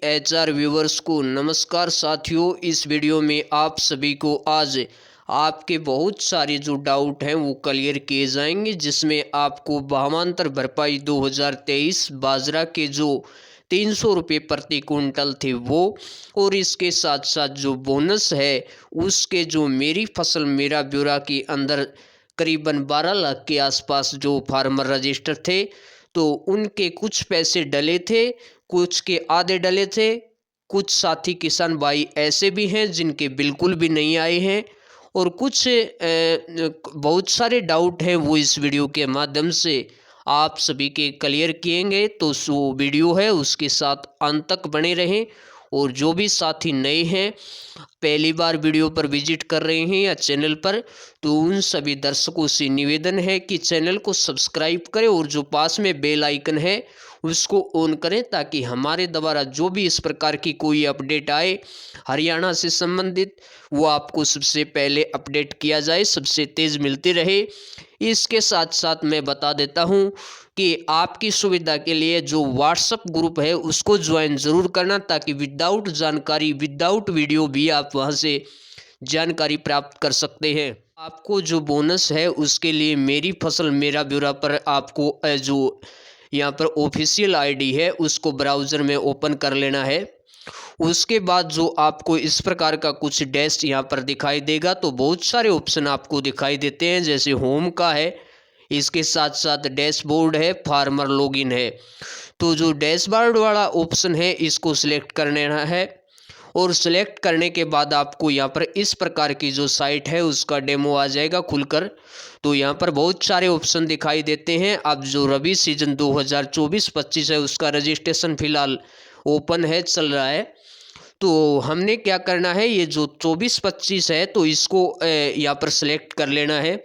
HR viewers को नमस्कार साथियों। इस वीडियो में आप सभी को आज आपके बहुत सारे जो डाउट हैं वो क्लियर किए जाएंगे, जिसमें आपको भावांतर भरपाई 2023 बाजरा के जो 300 रुपये प्रति कुंटल थे वो, और इसके साथ साथ जो बोनस है उसके जो मेरी फसल मेरा ब्यौरा के अंदर करीबन 12 लाख के आसपास जो फार्मर रजिस्टर थे, तो उनके कुछ पैसे डले थे, कुछ के आधे डले थे। कुछ साथी किसान भाई ऐसे भी हैं जिनके बिल्कुल भी नहीं आए हैं, और कुछ बहुत सारे डाउट हैं वो इस वीडियो के माध्यम से आप सभी के क्लियर किएंगे। तो जो वीडियो है उसके साथ अंत तक बने रहें। और जो भी साथी नए हैं, पहली बार वीडियो पर विजिट कर रहे हैं या चैनल पर, तो उन सभी दर्शकों से निवेदन है कि चैनल को सब्सक्राइब करें और जो पास में बेल आइकन है उसको ऑन करें, ताकि हमारे द्वारा जो भी इस प्रकार की कोई अपडेट आए हरियाणा से संबंधित, वो आपको सबसे पहले अपडेट किया जाए, सबसे तेज़ मिलती रहे। इसके साथ साथ मैं बता देता हूं कि आपकी सुविधा के लिए जो व्हाट्सएप ग्रुप है उसको ज्वाइन ज़रूर करना, ताकि विदाउट जानकारी विदाउट वीडियो भी आप वहां से जानकारी प्राप्त कर सकते हैं। आपको जो बोनस है उसके लिए मेरी फसल मेरा ब्यौरा पर आपको जो यहाँ पर ऑफिशियल आईडी है उसको ब्राउज़र में ओपन कर लेना है। उसके बाद जो आपको इस प्रकार का कुछ डैश यहाँ पर दिखाई देगा, तो बहुत सारे ऑप्शन आपको दिखाई देते हैं, जैसे होम का है, इसके साथ साथ डैशबोर्ड है, फार्मर लॉगिन है। तो जो डैशबोर्ड वाला ऑप्शन है इसको सिलेक्ट कर लेना है, और सिलेक्ट करने के बाद आपको यहाँ पर इस प्रकार की जो साइट है उसका डेमो आ जाएगा खुलकर। तो यहाँ पर बहुत सारे ऑप्शन दिखाई देते हैं। अब जो रबी सीजन 2024-25 है उसका रजिस्ट्रेशन फिलहाल ओपन है, चल रहा है। तो हमने क्या करना है, ये जो 24-25 है तो इसको यहाँ पर सिलेक्ट कर लेना है।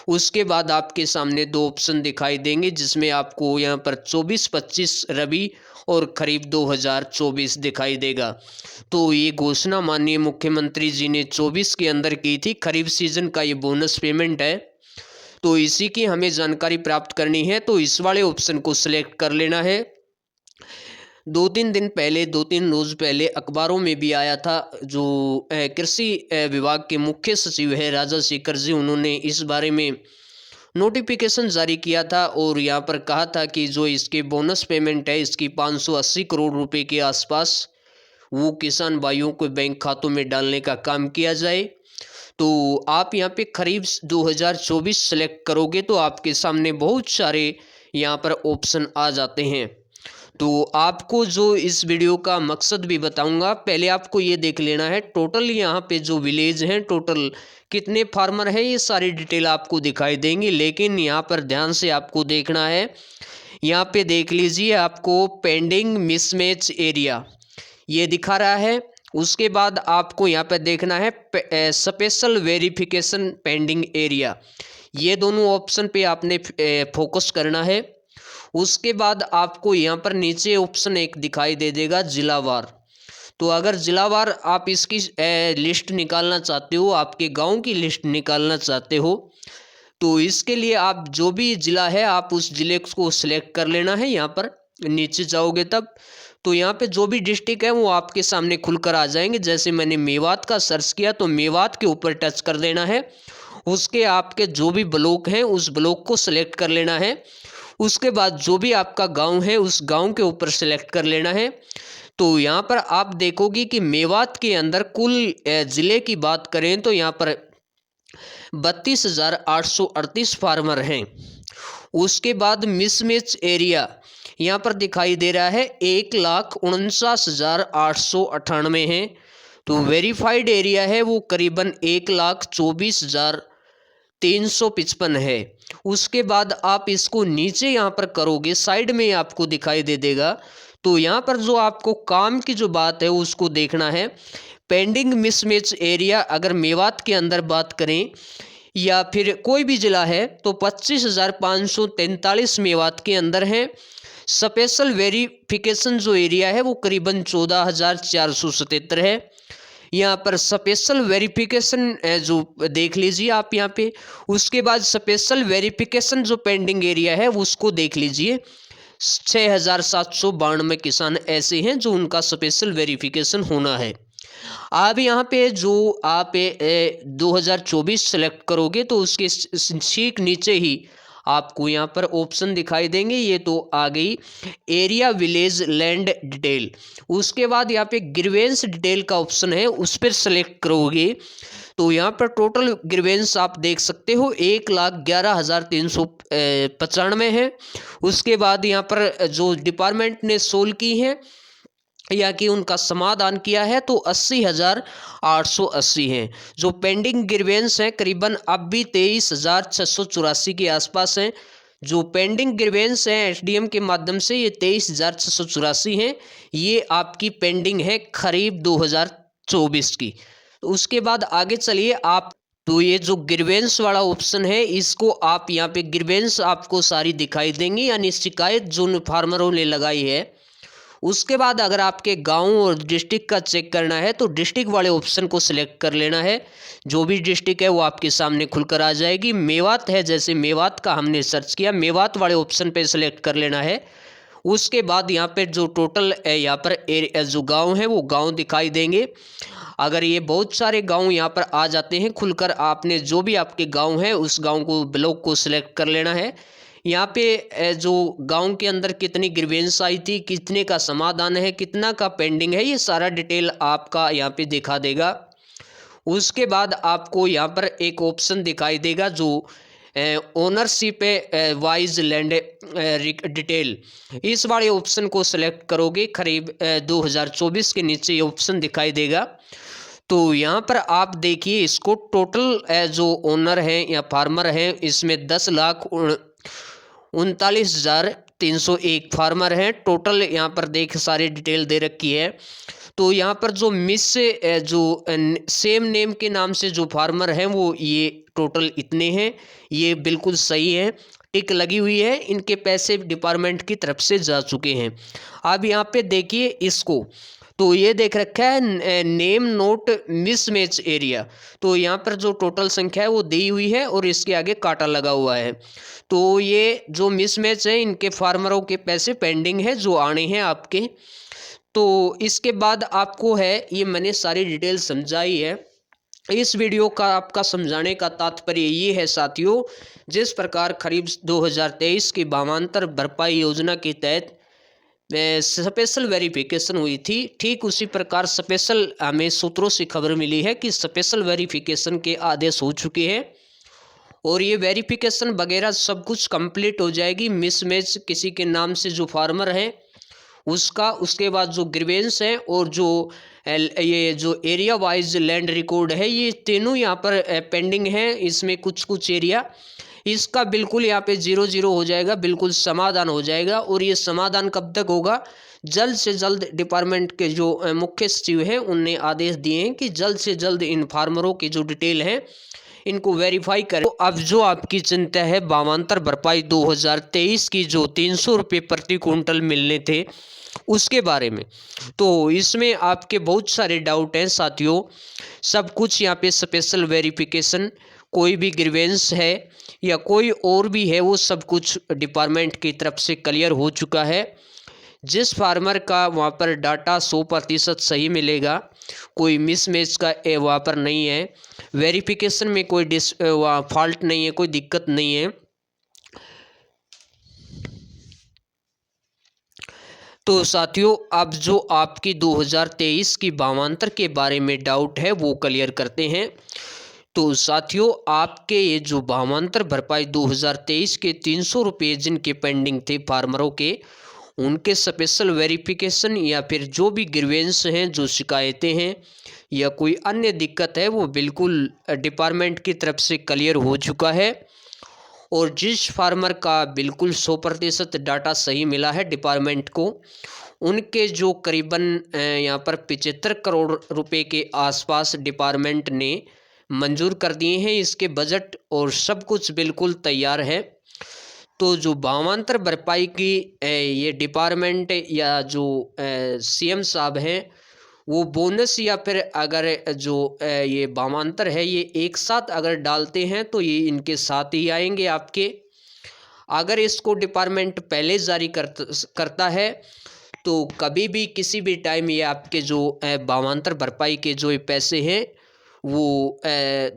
उसके बाद आपके सामने दो ऑप्शन दिखाई देंगे, जिसमें आपको यहाँ पर 24-25 रबी और खरीफ 2024 दिखाई देगा। तो ये घोषणा माननीय मुख्यमंत्री जी ने 24 के अंदर की थी, खरीफ सीजन का ये बोनस पेमेंट है, तो इसी की हमें जानकारी प्राप्त करनी है। तो इस वाले ऑप्शन को सिलेक्ट कर लेना है। 2-3 दिन पहले, 2-3 रोज पहले अखबारों में भी आया था, जो कृषि विभाग के मुख्य सचिव है राजा शेखर जी, उन्होंने इस बारे में नोटिफिकेशन जारी किया था, और यहाँ पर कहा था कि जो इसके बोनस पेमेंट है इसकी 580 करोड़ रुपए के आसपास वो किसान भाइयों को बैंक खातों में डालने का काम किया जाए। तो आप यहाँ पे खरीफ 2024 सेलेक्ट करोगे तो आपके सामने बहुत सारे यहाँ पर ऑप्शन आ जाते हैं। तो आपको जो इस वीडियो का मकसद भी बताऊंगा, पहले आपको ये देख लेना है टोटल यहाँ पे जो विलेज हैं, टोटल कितने फार्मर हैं, ये सारी डिटेल आपको दिखाई देंगी। लेकिन यहाँ पर ध्यान से आपको देखना है, यहाँ पे देख लीजिए, आपको पेंडिंग मिसमैच एरिया ये दिखा रहा है। उसके बाद आपको यहाँ पे देखना है स्पेशल वेरिफिकेशन पेंडिंग एरिया, ये दोनों ऑप्शन पे आपने फोकस करना है। उसके बाद आपको यहाँ पर नीचे ऑप्शन एक दिखाई दे देगा जिलावार। तो अगर जिलावार आप इसकी लिस्ट निकालना चाहते हो, आपके गांव की लिस्ट निकालना चाहते हो, तो इसके लिए आप जो भी ज़िला है आप उस ज़िले को सिलेक्ट कर लेना है। यहाँ पर नीचे जाओगे तब तो यहाँ पे जो भी डिस्ट्रिक्ट है वो आपके सामने खुलकर आ जाएंगे। जैसे मैंने मेवात का सर्च किया तो मेवात के ऊपर टच कर देना है। उसके आपके जो भी ब्लॉक हैं उस ब्लॉक को सिलेक्ट कर लेना है। उसके बाद जो भी आपका गांव है उस गांव के ऊपर सिलेक्ट कर लेना है। तो यहाँ पर आप देखोगे कि मेवात के अंदर कुल ज़िले की बात करें तो यहाँ पर 32,838 फार्मर हैं। उसके बाद मिसमैच एरिया यहाँ पर दिखाई दे रहा है 1,49,898 है। तो वेरीफाइड एरिया है वो करीबन 1,24,355 है। उसके बाद आप इसको नीचे यहाँ पर करोगे, साइड में आपको दिखाई दे देगा। तो यहाँ पर जो आपको काम की जो बात है उसको देखना है। पेंडिंग मिसमैच एरिया अगर मेवात के अंदर बात करें या फिर कोई भी ज़िला है तो 25,543 मेवात के अंदर है। स्पेशल वेरिफिकेशन जो एरिया है वो करीबन 14,477 है। यहाँ पर स्पेशल वेरिफिकेशन जो देख लीजिए आप यहाँ पे। उसके बाद स्पेशल वेरिफिकेशन जो पेंडिंग एरिया है उसको देख लीजिए, 6,792 किसान ऐसे हैं जो उनका स्पेशल वेरिफिकेशन होना है। अब यहाँ पे जो आप 2024 सेलेक्ट करोगे तो उसके ठीक नीचे ही आपको यहाँ पर ऑप्शन दिखाई देंगे। ये तो आ गई एरिया विलेज लैंड डिटेल। उसके बाद यहाँ पे ग्रीवेंस डिटेल का ऑप्शन है, उस पर सेलेक्ट करोगे तो यहाँ पर टोटल ग्रीवेंस आप देख सकते हो 1,11,395 है। उसके बाद यहाँ पर जो डिपार्टमेंट ने सोल्व की है या कि उनका समाधान किया है तो 80,880 हैं। जो पेंडिंग ग्रीवेंस हैं करीबन अब भी 23,684 के आसपास हैं। जो पेंडिंग ग्रीवेंस हैं एसडीएम के माध्यम से ये 23,684 हैं। ये आपकी पेंडिंग है खरीफ 2024 की। तो उसके बाद आगे चलिए आप, तो ये जो ग्रीवेंस वाला ऑप्शन है इसको आप यहाँ पे ग्रीवेंस आपको सारी दिखाई देंगी, यानी शिकायत जो फार्मरों ने लगाई है। उसके बाद अगर आपके गांव और डिस्ट्रिक्ट का चेक करना है तो डिस्ट्रिक्ट वाले ऑप्शन को सिलेक्ट कर लेना है। जो भी डिस्ट्रिक्ट है वो आपके सामने खुलकर आ जाएगी। मेवात है, जैसे मेवात का हमने सर्च किया, मेवात वाले ऑप्शन पे सिलेक्ट कर लेना है। उसके बाद यहाँ पे जो टोटल यहाँ पर जो गांव है वो गांव दिखाई देंगे। अगर ये बहुत सारे गांव यहाँ पर आ जाते हैं खुलकर, आपने जो भी आपके गांव है उस गांव को ब्लॉक को सिलेक्ट कर लेना है। यहाँ पे जो गांव के अंदर कितनी ग्रीवेंस आई थी, कितने का समाधान है, कितना का पेंडिंग है, ये सारा डिटेल आपका यहाँ पे दिखा देगा। उसके बाद आपको यहाँ पर एक ऑप्शन दिखाई देगा जो ओनरशिप वाइज लैंड डिटेल। इस वाले ऑप्शन को सिलेक्ट करोगे खरीब 2024 के नीचे ये ऑप्शन दिखाई देगा। तो यहाँ पर आप देखिए इसको टोटल जो ओनर हैं या फार्मर हैं इसमें 10,39,301 फार्मर हैं टोटल। यहाँ पर देख सारी डिटेल दे रखी है। तो यहाँ पर जो मिस जो सेम नेम के नाम से जो फार्मर हैं वो ये टोटल इतने हैं। ये बिल्कुल सही है, टिक लगी हुई है, इनके पैसे डिपार्टमेंट की तरफ से जा चुके हैं। अब यहाँ पे देखिए इसको, तो ये देख रखा है नेम नोट मिसमैच एरिया। तो यहाँ पर जो टोटल संख्या है वो दी हुई है और इसके आगे कांटा लगा हुआ है। तो ये जो मिसमैच है इनके फार्मरों के पैसे पेंडिंग है जो आने हैं आपके। तो इसके बाद आपको है, ये मैंने सारी डिटेल समझाई है। इस वीडियो का आपका समझाने का तात्पर्य ये है साथियों, जिस प्रकार खरीफ 2023 की भावांतर भरपाई योजना के तहत स्पेशल वेरिफिकेशन हुई थी, ठीक उसी प्रकार स्पेशल हमें सूत्रों से खबर मिली है कि स्पेशल वेरिफिकेशन के आदेश हो चुके हैं और ये वेरिफिकेशन वगैरह सब कुछ कंप्लीट हो जाएगी। मिसमैच किसी के नाम से जो फार्मर हैं उसका, उसके बाद जो ग्रीवेंस है और जो ये जो एरिया वाइज लैंड रिकॉर्ड है, ये तीनों यहाँ पर पेंडिंग है। इसमें कुछ कुछ एरिया इसका बिल्कुल यहाँ पे 0-0 हो जाएगा, बिल्कुल समाधान हो जाएगा। और ये समाधान कब तक होगा? जल्द से जल्द डिपार्टमेंट के जो मुख्य सचिव हैं उनने आदेश दिए हैं कि जल्द से जल्द इन फार्मरों की जो डिटेल है इनको वेरीफाई करें। तो अब जो आपकी चिंता है भावांतर भरपाई 2023 की जो 300 रुपये प्रति क्विंटल मिलने थे उसके बारे में, तो इसमें आपके बहुत सारे डाउट हैं साथियों। सब कुछ यहाँ पे स्पेशल वेरिफिकेशन, कोई भी ग्रीवेंस है या कोई और भी है, वो सब कुछ डिपार्टमेंट की तरफ से क्लियर हो चुका है। जिस फार्मर का वहाँ पर डाटा 100% सही मिलेगा, कोई मिसमैच का वहाँ पर नहीं है, वेरिफिकेशन में कोई फॉल्ट नहीं है, कोई दिक्कत नहीं है। तो साथियों अब जो आपकी 2023 की भावांतर के बारे में डाउट है वो क्लियर करते हैं। तो साथियों आपके ये जो भावांतर भरपाई 2023 के 300 रुपये जिनके पेंडिंग थे फार्मरों के, उनके स्पेशल वेरिफिकेशन या फिर जो भी ग्रीवेंस हैं, जो शिकायतें हैं या कोई अन्य दिक्कत है, वो बिल्कुल डिपार्टमेंट की तरफ से क्लियर हो चुका है। और जिस फार्मर का बिल्कुल 100% डाटा सही मिला है डिपार्टमेंट को, उनके जो करीबन यहाँ पर 75 करोड़ रुपए के आसपास डिपार्टमेंट ने मंजूर कर दिए हैं। इसके बजट और सब कुछ बिल्कुल तैयार है। तो जो भावांतर भरपाई की ये डिपार्टमेंट या जो सीएम साहब हैं वो बोनस या फिर अगर जो ये भावांतर है ये एक साथ अगर डालते हैं तो ये इनके साथ ही आएंगे आपके। अगर इसको डिपार्टमेंट पहले जारी करता है तो कभी भी किसी भी टाइम ये आपके जो भावांतर भरपाई के जो ये पैसे हैं वो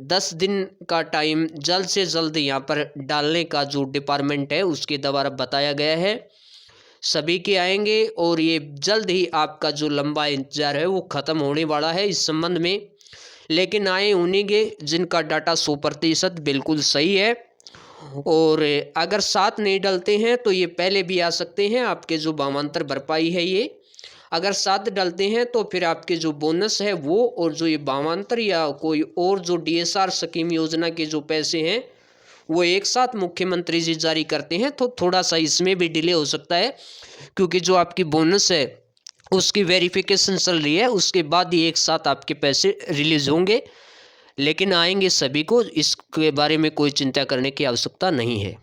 10 दिन का टाइम जल्द से जल्द यहाँ पर डालने का जो डिपार्टमेंट है उसके द्वारा बताया गया है। सभी के आएंगे और ये जल्द ही आपका जो लंबा इंतजार है वो ख़त्म होने वाला है इस संबंध में। लेकिन आए उन्हीं के जिनका डाटा 100% बिल्कुल सही है, और अगर साथ नहीं डलते हैं तो ये पहले भी आ सकते हैं। आपके जो भावांतर भरपाई है ये अगर साथ डलते हैं तो फिर आपके जो बोनस है वो, और जो ये भावांतर या कोई और जो DSR स्कीम योजना के जो पैसे हैं वो एक साथ मुख्यमंत्री जी जारी करते हैं, तो थोड़ा सा इसमें भी डिले हो सकता है, क्योंकि जो आपकी बोनस है उसकी वेरिफिकेशन चल रही है, उसके बाद ही एक साथ आपके पैसे रिलीज होंगे। लेकिन आएंगे सभी को, इसके बारे में कोई चिंता करने की आवश्यकता नहीं है।